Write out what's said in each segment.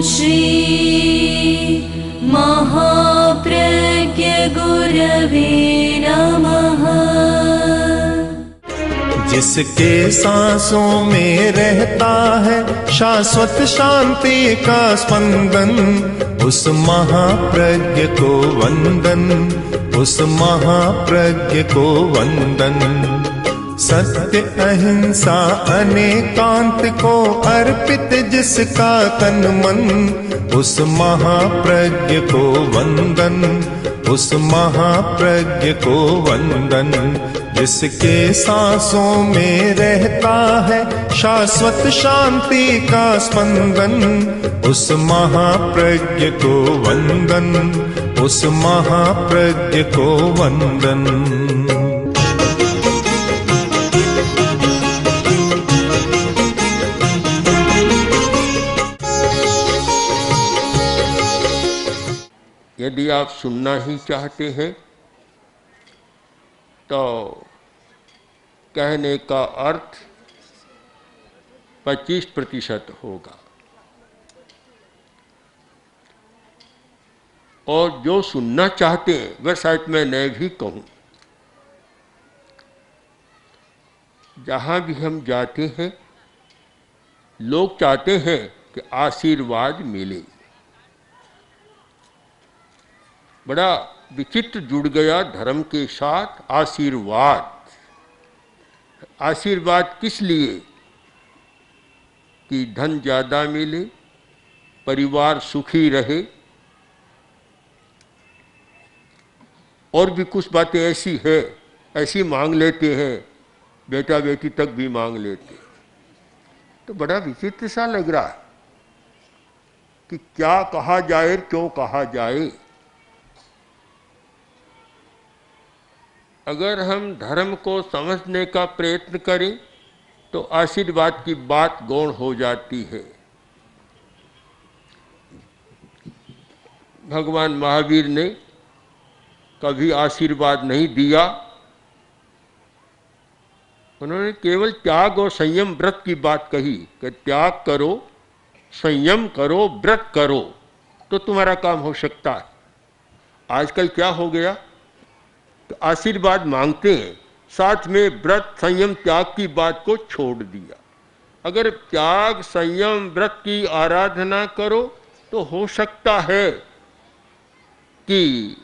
श्री महाप्रज्ञ गुरवे नमः। जिसके सांसों में रहता है शाश्वत शांति का स्पंदन, उस महाप्रज्ञ को वंदन, उस महाप्रज्ञ को वंदन। सत्य अहिंसा अनेकांत को अर्पित जिसका तन मन, उस महाप्रज्ञ को वंदन, उस महाप्रज्ञ को वंदन। जिसके सांसों में रहता है शाश्वत शांति का स्पंदन, उस महाप्रज्ञ को वंदन, उस महाप्रज्ञ को वंदन। यदि आप सुनना ही चाहते हैं तो कहने का अर्थ 25% होगा, और जो सुनना चाहते हैं वह शायद मैं नहीं भी कहूँ। जहाँ भी हम जाते हैं लोग चाहते हैं कि आशीर्वाद मिले। बड़ा विचित्र जुड़ गया धर्म के साथ आशीर्वाद। आशीर्वाद किस लिए? कि धन ज़्यादा मिले, परिवार सुखी रहे, और भी कुछ बातें ऐसी है, ऐसी मांग लेते हैं, बेटा बेटी तक भी मांग लेते। तो बड़ा विचित्र सा लग रहा है कि क्या कहा जाए, क्यों कहा जाए। अगर हम धर्म को समझने का प्रयत्न करें तो आशीर्वाद की बात गौण हो जाती है। भगवान महावीर ने कभी आशीर्वाद नहीं दिया, उन्होंने केवल त्याग और संयम व्रत की बात कही कि त्याग करो, संयम करो, व्रत करो तो तुम्हारा काम हो सकता है। आजकल क्या हो गया, तो आशीर्वाद मांगते हैं, साथ में व्रत संयम त्याग की बात को छोड़ दिया। अगर त्याग संयम व्रत की आराधना करो तो हो सकता है कि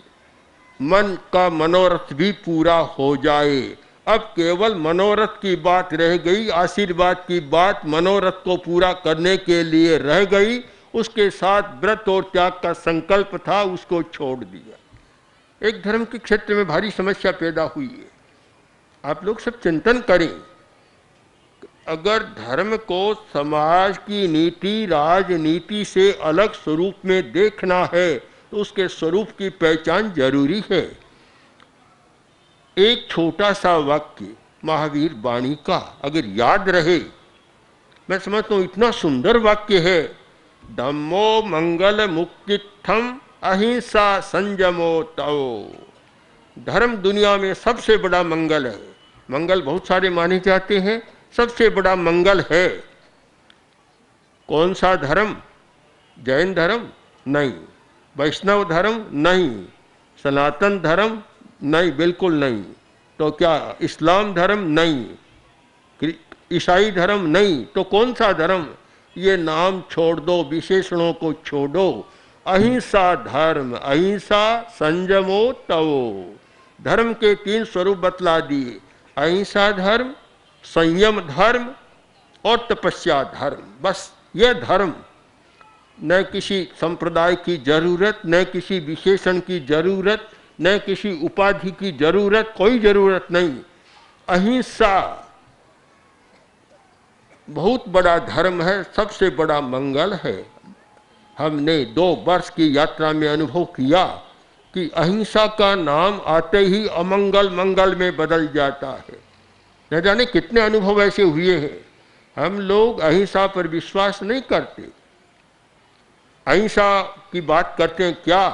मन का मनोरथ भी पूरा हो जाए। अब केवल मनोरथ की बात रह गई, आशीर्वाद की बात मनोरथ को पूरा करने के लिए रह गई, उसके साथ व्रत और त्याग का संकल्प था, उसको छोड़ दिया। एक धर्म के क्षेत्र में भारी समस्या पैदा हुई है। आप लोग सब चिंतन करें, अगर धर्म को समाज की नीति राजनीति से अलग स्वरूप में देखना है तो उसके स्वरूप की पहचान जरूरी है। एक छोटा सा वाक्य महावीर वाणी का अगर याद रहे, मैं समझता हूँ इतना सुंदर वाक्य है, धम्मो मंगल मुक्तित्थम अहिंसा संयमो तव। धर्म दुनिया में सबसे बड़ा मंगल है। मंगल बहुत सारे माने जाते हैं, सबसे बड़ा मंगल है। कौन सा धर्म? जैन धर्म नहीं, वैष्णव धर्म नहीं, सनातन धर्म नहीं, बिल्कुल नहीं। तो क्या इस्लाम धर्म नहीं, ईसाई धर्म नहीं, तो कौन सा धर्म? ये नाम छोड़ दो, विशेषणों को छोड़ो। अहिंसा धर्म, अहिंसा संयमो तवो। धर्म के 3 स्वरूप बतला दिए, अहिंसा धर्म, संयम धर्म और तपस्या धर्म। बस यह धर्म, न किसी संप्रदाय की जरूरत, न किसी विशेषण की जरूरत, न किसी उपाधि की जरूरत, कोई जरूरत नहीं। अहिंसा बहुत बड़ा धर्म है, सबसे बड़ा मंगल है। हमने 2 वर्ष की यात्रा में अनुभव किया कि अहिंसा का नाम आते ही अमंगल मंगल में बदल जाता है। न जाने कितने अनुभव ऐसे हुए हैं। हम लोग अहिंसा पर विश्वास नहीं करते। अहिंसा की बात करते हैं क्या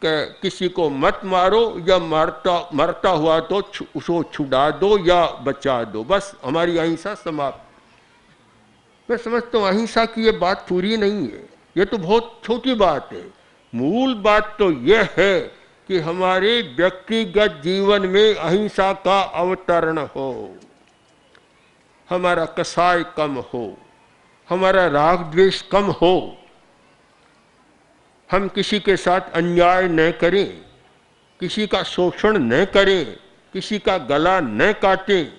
कि किसी को मत मारो, या मरता हुआ तो उसको छुड़ा दो या बचा दो, बस हमारी अहिंसा समाप्त। मैं समझता हूँ अहिंसा की ये बात पूरी नहीं है। ये तो बहुत छोटी बात है। मूल बात तो यह है कि हमारे व्यक्तिगत जीवन में अहिंसा का अवतरण हो, हमारा कसाय कम हो, हमारा राग द्वेष कम हो, हम किसी के साथ अन्याय न करें, किसी का शोषण न करें, किसी का गला न काटें,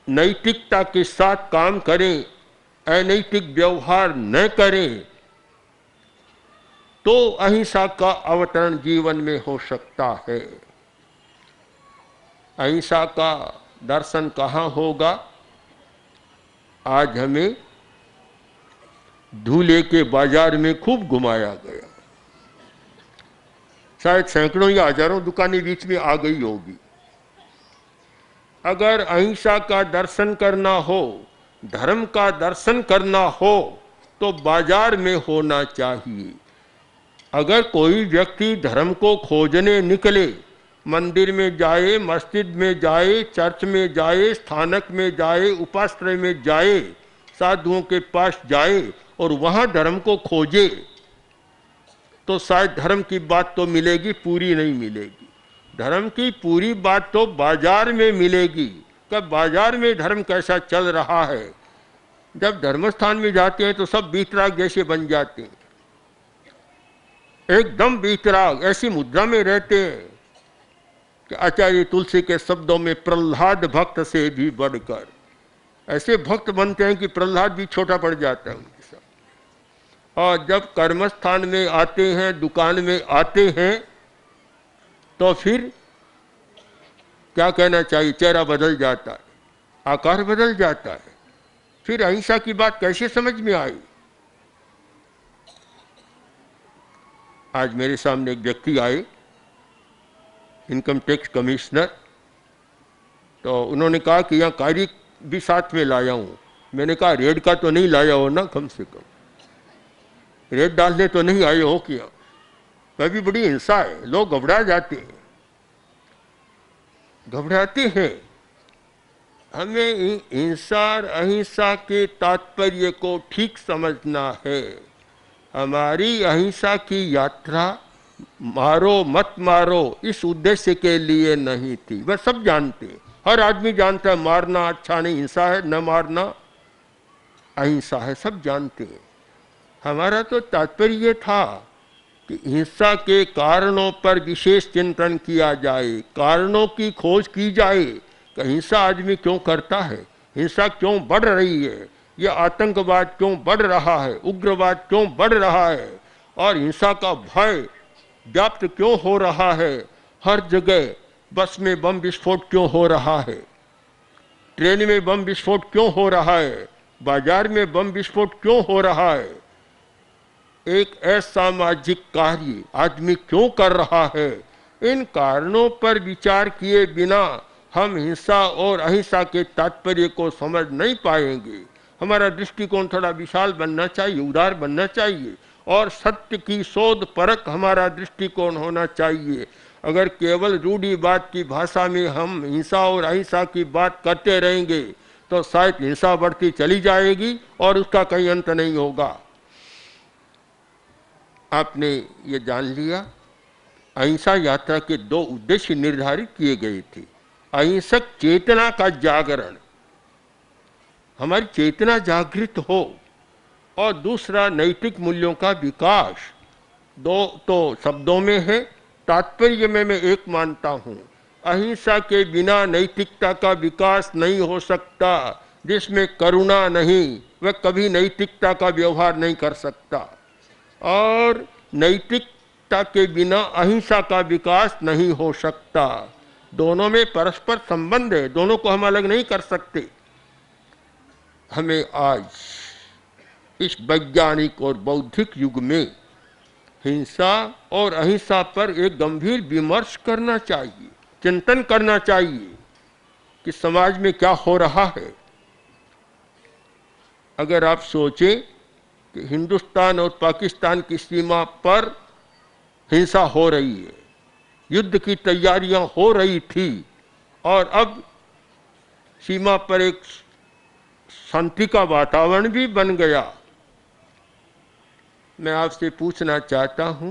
नैतिकता के साथ काम करें, अनैतिक व्यवहार न करें, तो अहिंसा का अवतरण जीवन में हो सकता है। अहिंसा का दर्शन कहाँ होगा? आज हमें धूले के बाजार में खूब घुमाया गया, शायद सैकड़ों या हजारों दुकानें बीच में आ गई होगी। अगर अहिंसा का दर्शन करना हो, धर्म का दर्शन करना हो, तो बाजार में होना चाहिए। अगर कोई व्यक्ति धर्म को खोजने निकले, मंदिर में जाए, मस्जिद में जाए, चर्च में जाए, स्थानक में जाए, उपाश्रय में जाए, साधुओं के पास जाए और वहाँ धर्म को खोजे, तो शायद धर्म की बात तो मिलेगी, पूरी नहीं मिलेगी। धर्म की पूरी बात तो बाजार में मिलेगी। कब बाजार में धर्म कैसा चल रहा है। जब धर्मस्थान में जाते हैं तो सब बीतराग जैसे बन जाते हैं, एकदम बीतराग, ऐसी मुद्रा में रहते हैं कि आचार्य तुलसी के शब्दों में प्रहलाद भक्त से भी बढ़कर, ऐसे भक्त बनते हैं कि प्रहलाद भी छोटा पड़ जाता है उनके साथ। और जब कर्मस्थान में आते हैं, दुकान में आते हैं, तो फिर क्या कहना चाहिए, चेहरा बदल जाता है, आकार बदल जाता है। फिर अहिंसा की बात कैसे समझ में आई? आज मेरे सामने एक व्यक्ति आए, इनकम टैक्स कमिश्नर, तो उन्होंने कहा कि यहाँ कारी भी साथ में लाया हूँ। मैंने कहा रेड का तो नहीं लाया हो ना, कम से कम रेड डालने तो नहीं आए हो क्या? वह भी बड़ी हिंसा है, लोग घबरा जाते हैं, घबराते हैं। हमें हिंसा और अहिंसा के तात्पर्य को ठीक समझना है। हमारी अहिंसा की यात्रा मारो मत मारो इस उद्देश्य के लिए नहीं थी। वह सब जानते हैं, हर आदमी जानता है मारना अच्छा नहीं, हिंसा है, न मारना अहिंसा है, सब जानते हैं। हमारा तो तात्पर्य था कि हिंसा के कारणों पर विशेष चिंतन किया जाए, कारणों की खोज की जाए कि हिंसा आदमी क्यों करता है, हिंसा क्यों बढ़ रही है, यह आतंकवाद क्यों बढ़ रहा है, उग्रवाद क्यों बढ़ रहा है, और हिंसा का भय व्याप्त क्यों हो रहा है। हर जगह बस में बम विस्फोट क्यों हो रहा है, ट्रेन में बम विस्फोट क्यों हो रहा है, बाजार में बम विस्फोट क्यों हो रहा है। एक असामाजिक कार्य आदमी क्यों कर रहा है। इन कारणों पर विचार किए बिना हम हिंसा और अहिंसा के तात्पर्य को समझ नहीं पाएंगे। हमारा दृष्टिकोण थोड़ा विशाल बनना चाहिए, उदार बनना चाहिए, और सत्य की शोध परख हमारा दृष्टिकोण होना चाहिए। अगर केवल रूढ़िवाद की भाषा में हम हिंसा और अहिंसा की बात करते रहेंगे तो शायद हिंसा बढ़ती चली जाएगी और उसका कहीं अंत नहीं होगा। आपने ये जान लिया, अहिंसा यात्रा के दो उद्देश्य निर्धारित किए गए थे। अहिंसक चेतना का जागरण, हमारी चेतना जागृत हो, और दूसरा नैतिक मूल्यों का विकास। दो तो शब्दों में है, तात्पर्य में मैं एक मानता हूँ। अहिंसा के बिना नैतिकता का विकास नहीं हो सकता। जिसमें करुणा नहीं वह कभी नैतिकता का व्यवहार नहीं कर सकता, और नैतिकता के बिना अहिंसा का विकास नहीं हो सकता। दोनों में परस्पर संबंध है, दोनों को हम अलग नहीं कर सकते। हमें आज इस वैज्ञानिक और बौद्धिक युग में हिंसा और अहिंसा पर एक गंभीर विमर्श करना चाहिए, चिंतन करना चाहिए कि समाज में क्या हो रहा है। अगर आप सोचें कि हिंदुस्तान और पाकिस्तान की सीमा पर हिंसा हो रही है, युद्ध की तैयारियां हो रही थी, और अब सीमा पर एक शांति का वातावरण भी बन गया। मैं आपसे पूछना चाहता हूं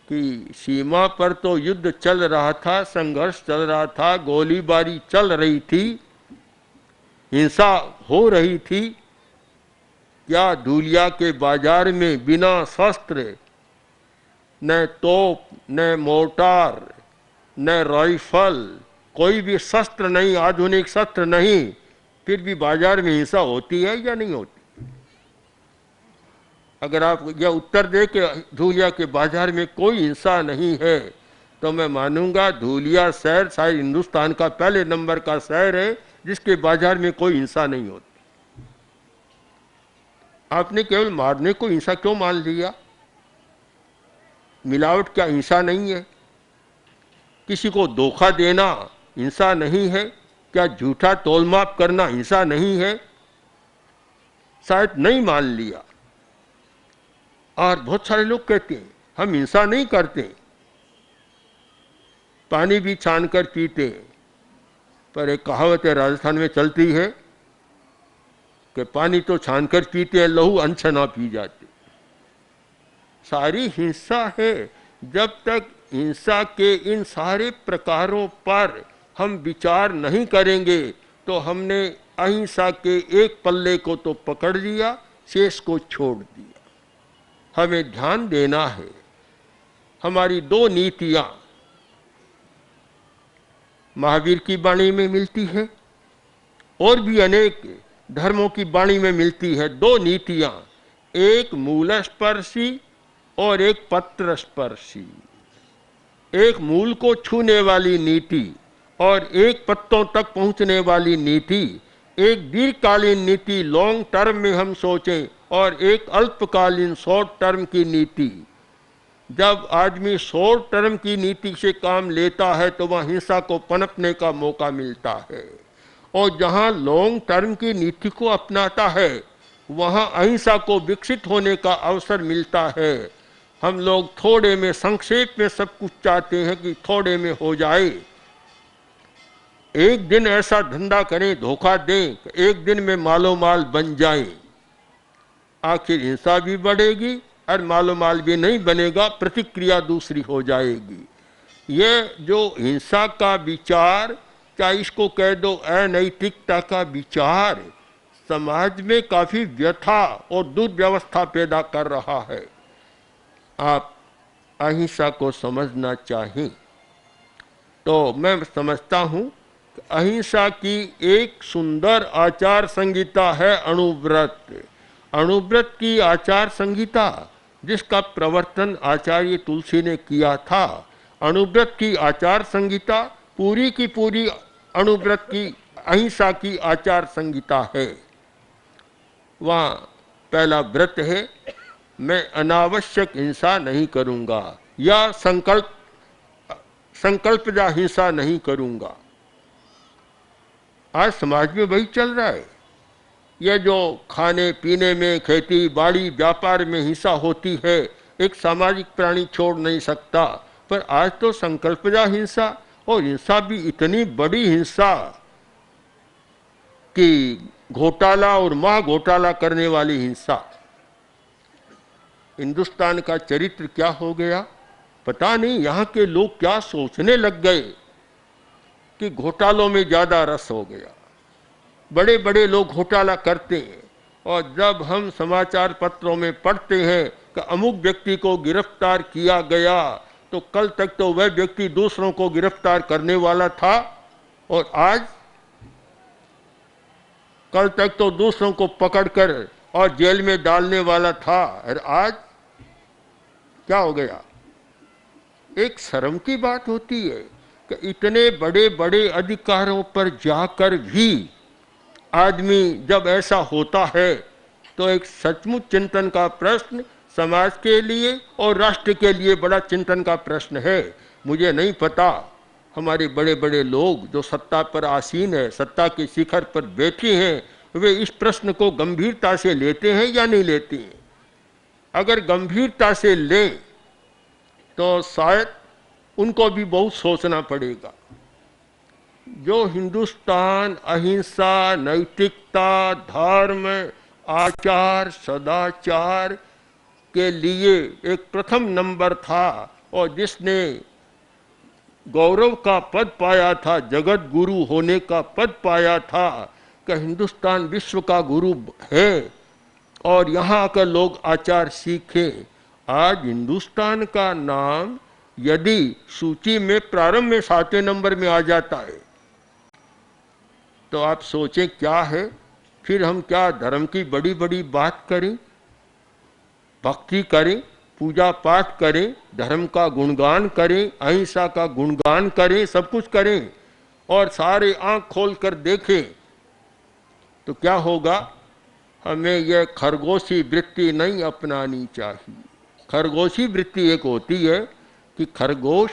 कि सीमा पर तो युद्ध चल रहा था, संघर्ष चल रहा था, गोलीबारी चल रही थी, हिंसा हो रही थी। क्या धूलिया के बाजार में बिना शस्त्र, न तोप, न मोर्टार, न राइफल, कोई भी शस्त्र नहीं, आधुनिक शस्त्र नहीं, फिर भी बाजार में हिंसा होती है या नहीं होती? अगर आप यह उत्तर दे कि धूलिया के बाजार में कोई हिंसा नहीं है, तो मैं मानूंगा धूलिया शहर शायद हिंदुस्तान का पहले नंबर का शहर है जिसके बाजार में कोई हिंसा नहीं होती। आपने केवल मारने को हिंसा क्यों मान लिया? मिलावट क्या हिंसा नहीं है? किसी को धोखा देना हिंसा नहीं है? क्या झूठा तोलमाप करना हिंसा नहीं है? शायद नहीं मान लिया। और बहुत सारे लोग कहते हैं हम हिंसा नहीं करते, पानी भी छान कर पीते हैं। पर एक कहावत है राजस्थान में चलती है कि पानी तो छान कर पीते हैं, लहू अनछना पी जाते। सारी हिंसा है। जब तक हिंसा के इन सारे प्रकारों पर हम विचार नहीं करेंगे तो हमने अहिंसा के एक पल्ले को तो पकड़ लिया, शेष को छोड़ दिया। हमें ध्यान देना है। हमारी दो नीतियां महावीर की वाणी में मिलती है और भी अनेक धर्मों की वाणी में मिलती है। दो नीतियां, एक मूल स्पर्शी और एक पत्र स्पर्शी। एक मूल को छूने वाली नीति और एक पत्तों तक पहुंचने वाली नीति। एक दीर्घकालीन नीति, लॉन्ग टर्म में हम सोचें, और एक अल्पकालीन शॉर्ट टर्म की नीति। जब आदमी शॉर्ट टर्म की नीति से काम लेता है तो वह हिंसा को पनपने का मौका मिलता है, और जहां लॉन्ग टर्म की नीति को अपनाता है वहां अहिंसा को विकसित होने का अवसर मिलता है। हम लोग थोड़े में, संक्षेप में सब कुछ चाहते हैं कि थोड़े में हो जाए। एक दिन ऐसा धंधा करें, धोखा दें, एक दिन में मालो माल बन जाएं। आखिर हिंसा भी बढ़ेगी और मालो माल भी नहीं बनेगा, प्रतिक्रिया दूसरी हो जाएगी। ये जो हिंसा का विचार, चाहे इसको कह दो अनैतिकता का विचार, समाज में काफी व्यथा और दुर्व्यवस्था पैदा कर रहा है। आप अहिंसा को समझना चाहें तो मैं समझता हूं कि अहिंसा की एक सुंदर आचार संहिता है अणुव्रत। अणुव्रत की आचार संहिता जिसका प्रवर्तन आचार्य तुलसी ने किया था। अणुव्रत की आचार संहिता पूरी की पूरी अणुव्रत की अहिंसा की आचार संहिता है। वहाँ पहला व्रत है, मैं अनावश्यक हिंसा नहीं करूँगा, या संकल्पजा हिंसा नहीं करूँगा। आज समाज में वही चल रहा है। यह जो खाने पीने में, खेती बाड़ी व्यापार में हिंसा होती है, एक सामाजिक प्राणी छोड़ नहीं सकता। पर आज तो संकल्पजा हिंसा, और हिंसा भी इतनी बड़ी हिंसा कि घोटाला और महाघोटाला करने वाली हिंसा। हिंदुस्तान का चरित्र क्या हो गया पता नहीं। यहाँ के लोग क्या सोचने लग गए कि घोटालों में ज्यादा रस हो गया। बड़े बड़े लोग घोटाला करते हैं, और जब हम समाचार पत्रों में पढ़ते हैं कि अमुक व्यक्ति को गिरफ्तार किया गया, तो कल तक तो वह व्यक्ति दूसरों को गिरफ्तार करने वाला था, और आज कल तक तो दूसरों को पकड़कर और जेल में डालने वाला था, और आज क्या हो गया। एक शर्म की बात होती है कि इतने बड़े बड़े अधिकारों पर जाकर भी आदमी जब ऐसा होता है तो एक सचमुच चिंतन का प्रश्न समाज के लिए और राष्ट्र के लिए बड़ा चिंतन का प्रश्न है। मुझे नहीं पता हमारे बड़े बड़े लोग जो सत्ता पर आसीन है, सत्ता के शिखर पर बैठे हैं, वे इस प्रश्न को गंभीरता से लेते हैं या नहीं लेते हैं। अगर गंभीरता से लें तो शायद उनको भी बहुत सोचना पड़ेगा। जो हिंदुस्तान अहिंसा, नैतिकता, धर्म, आचार, सदाचार के लिए एक प्रथम नंबर था और जिसने गौरव का पद पाया था, जगत गुरु होने का पद पाया था कि हिंदुस्तान विश्व का गुरु है और यहाँ आकर लोग आचार सीखें। आज हिंदुस्तान का नाम यदि सूची में प्रारंभ में 7वें नंबर में आ जाता है तो आप सोचें क्या है। फिर हम क्या धर्म की बड़ी बड़ी बात करें, भक्ति करें, पूजा पाठ करें, धर्म का गुणगान करें, अहिंसा का गुणगान करें, सब कुछ करें और सारे आंख खोल कर देखें तो क्या होगा। हमें यह खरगोशी वृत्ति नहीं अपनानी चाहिए। खरगोशी वृत्ति एक होती है कि खरगोश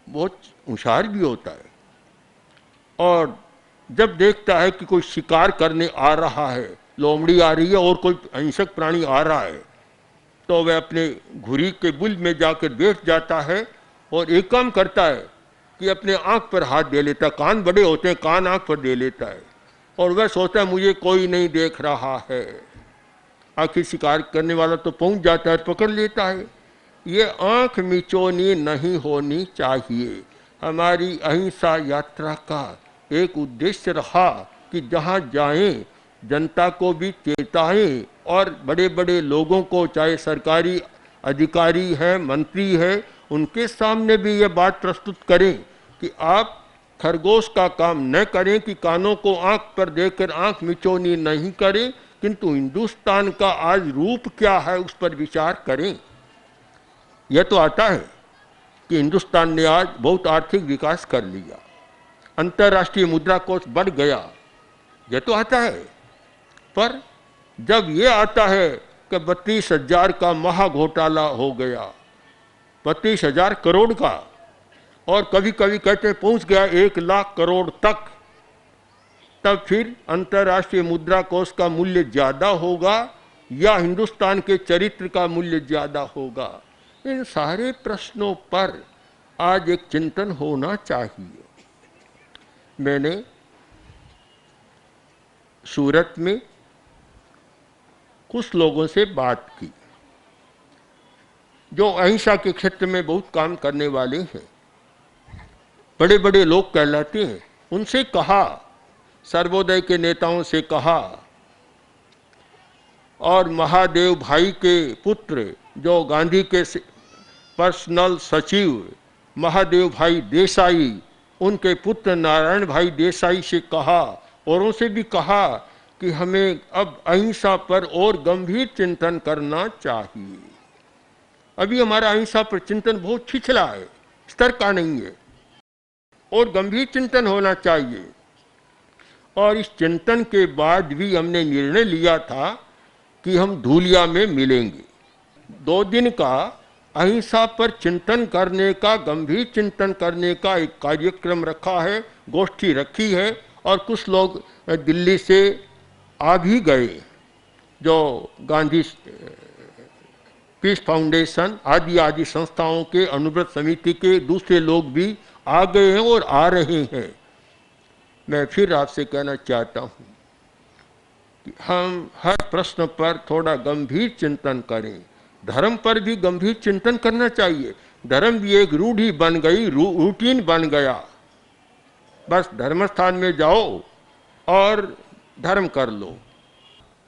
बहुत होशियार भी होता है और जब देखता है कि कोई शिकार करने आ रहा है, लोमड़ी आ रही है और कोई हिंसक प्राणी आ रहा है, तो वह अपने घुरी के बुल में जाकर बैठ जाता है और एक काम करता है कि अपने आंख पर हाथ दे लेता है। कान बड़े होते हैं, कान आंख पर दे लेता है और वह सोचता है मुझे कोई नहीं देख रहा है। आखिर शिकार करने वाला तो पहुंच जाता है, पकड़ लेता है। ये आंख मिचौनी नहीं होनी चाहिए। हमारी अहिंसा यात्रा का एक उद्देश्य रहा कि जहाँ जाएं जनता को भी चेताएं और बड़े बड़े लोगों को, चाहे सरकारी अधिकारी हैं, मंत्री हैं, उनके सामने भी ये बात प्रस्तुत करें कि आप खरगोश का काम न करें कि कानों को आंख पर देकर आंख मिचौनी नहीं करें, किंतु हिंदुस्तान का आज रूप क्या है उस पर विचार करें। यह तो आता है कि हिंदुस्तान ने आज बहुत आर्थिक विकास कर लिया, अंतर्राष्ट्रीय मुद्रा कोष बढ़ गया, यह तो आता है। पर जब ये आता है कि 32,000 का महा घोटाला हो गया, 32,000 करोड़ का, और कभी कभी कहते पहुंच गया 1 लाख करोड़ तक, तब फिर अंतर्राष्ट्रीय मुद्रा कोष का मूल्य ज्यादा होगा या हिंदुस्तान के चरित्र का मूल्य ज्यादा होगा। इन सारे प्रश्नों पर आज एक चिंतन होना चाहिए। मैंने सूरत में कुछ लोगों से बात की जो अहिंसा के क्षेत्र में बहुत काम करने वाले हैं, बड़े बड़े लोग कहलाते हैं। उनसे कहा, सर्वोदय के नेताओं से कहा और महादेव भाई के पुत्र जो गांधी के पर्सनल सचिव महादेव भाई देसाई, उनके पुत्र नारायण भाई देसाई से कहा और उनसे भी कहा कि हमें अब अहिंसा पर और गंभीर चिंतन करना चाहिए। अभी हमारा अहिंसा पर चिंतन बहुत छिछला है, स्तर का नहीं है, और गंभीर चिंतन होना चाहिए। और इस चिंतन के बाद भी हमने निर्णय लिया था कि हम धूलिया में मिलेंगे। 2 दिन का अहिंसा पर चिंतन करने का, गंभीर चिंतन करने का एक कार्यक्रम रखा है, गोष्ठी रखी है और कुछ लोग दिल्ली से आ भी गए, जो गांधी पीस फाउंडेशन आदि संस्थाओं के अनुव्रत समिति के दूसरे लोग भी आ गए हैं और आ रहे हैं। मैं फिर आपसे कहना चाहता हूँ कि हम हर प्रश्न पर थोड़ा गंभीर चिंतन करें। धर्म पर भी गंभीर चिंतन करना चाहिए। धर्म भी एक रूढ़ी बन गई, रूटीन बन गया। बस धर्म स्थान में जाओ और धर्म कर लो।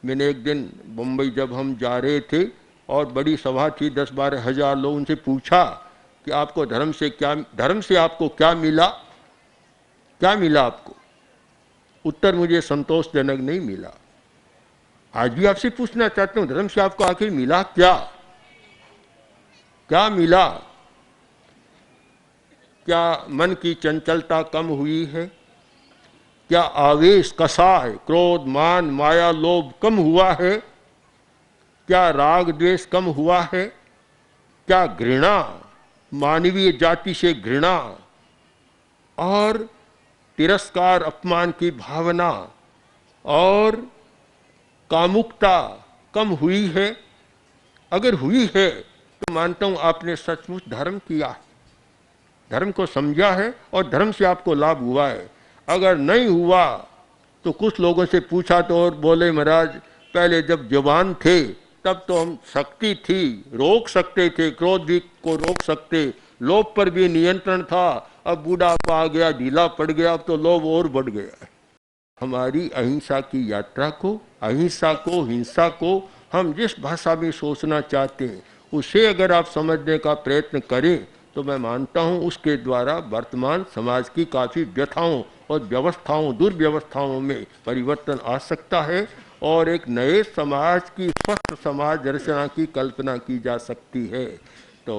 मैंने एक दिन मुंबई जब हम जा रहे थे और बड़ी सभा थी, 10-12 हज़ार लोग, उनसे पूछा कि आपको धर्म से आपको क्या मिला, क्या मिला आपको? उत्तर मुझे संतोषजनक नहीं मिला। आज भी आपसे पूछना चाहता हूँ, धर्म से आपको आखिर मिला क्या? क्या मिला? क्या मन की चंचलता कम हुई है? क्या आवेश, कसाय, क्रोध, मान, माया, लोभ कम हुआ है? क्या राग द्वेष कम हुआ है? क्या घृणा, मानवीय जाति से घृणा और तिरस्कार, अपमान की भावना और कामुकता कम हुई है? अगर हुई है तो मानता हूं आपने सचमुच धर्म किया है। धर्म को समझा है और धर्म से आपको लाभ हुआ है। अगर नहीं हुआ तो कुछ लोगों से पूछा तो और बोले महाराज पहले जब जवान थे तब तो हम शक्ति थी, रोक सकते थे, क्रोध भी को रोक सकते, लोभ पर भी नियंत्रण था। अब बूढ़ापा आ गया, ढीला पड़ गया, अब तो लोभ और बढ़ गया। हमारी अहिंसा की यात्रा को, अहिंसा को, हिंसा को हम जिस भाषा में सोचना चाहते हैं उसे अगर आप समझने का प्रयत्न करें तो मैं मानता हूं उसके द्वारा वर्तमान समाज की काफ़ी व्यथाओं और व्यवस्थाओं, दुर्व्यवस्थाओं में परिवर्तन आ सकता है और एक नए समाज की, स्वस्थ समाज रचना की कल्पना की जा सकती है। तो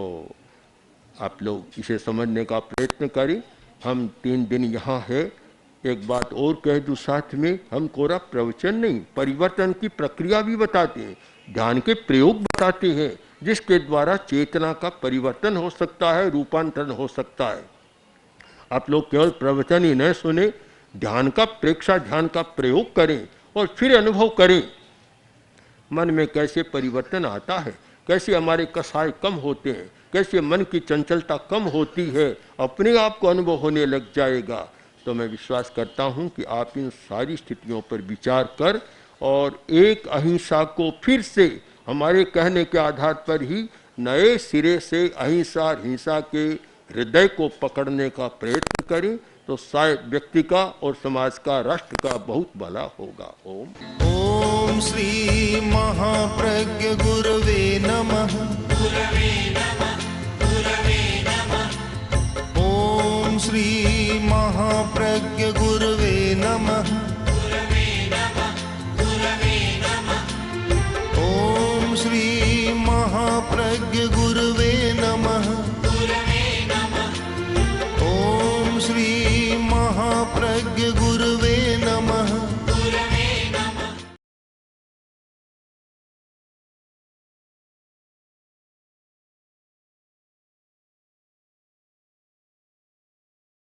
आप लोग इसे समझने का प्रयत्न करें। हम 3 दिन यहाँ है। एक बात और कह दूँ साथ में, हम कोरा प्रवचन नहीं, परिवर्तन की प्रक्रिया भी बताते हैं, ध्यान के प्रयोग बताते हैं जिसके द्वारा चेतना का परिवर्तन हो सकता है, रूपांतरण हो सकता है। आप लोग केवल प्रवचन ही न सुने, ध्यान का प्रेक्षा, ध्यान का प्रयोग करें और फिर अनुभव करें मन में कैसे परिवर्तन आता है, कैसे हमारे कसाय कम होते हैं, कैसे मन की चंचलता कम होती है, अपने आप को अनुभव होने लग जाएगा। तो मैं विश्वास करता हूं कि आप इन सारी स्थितियों पर विचार कर और एक अहिंसा को फिर से हमारे कहने के आधार पर ही नए सिरे से अहिंसा और हिंसा के हृदय को पकड़ने का प्रयत्न करें तो शायद व्यक्ति का और समाज का, राष्ट्र का बहुत भला होगा। ओम ओम श्री महाप्रज्ञ गुरवे नमः। ओम श्री महाप्रज्ञ गुरवे नमः। ओम श्री महाप्रज्ञ गुरवे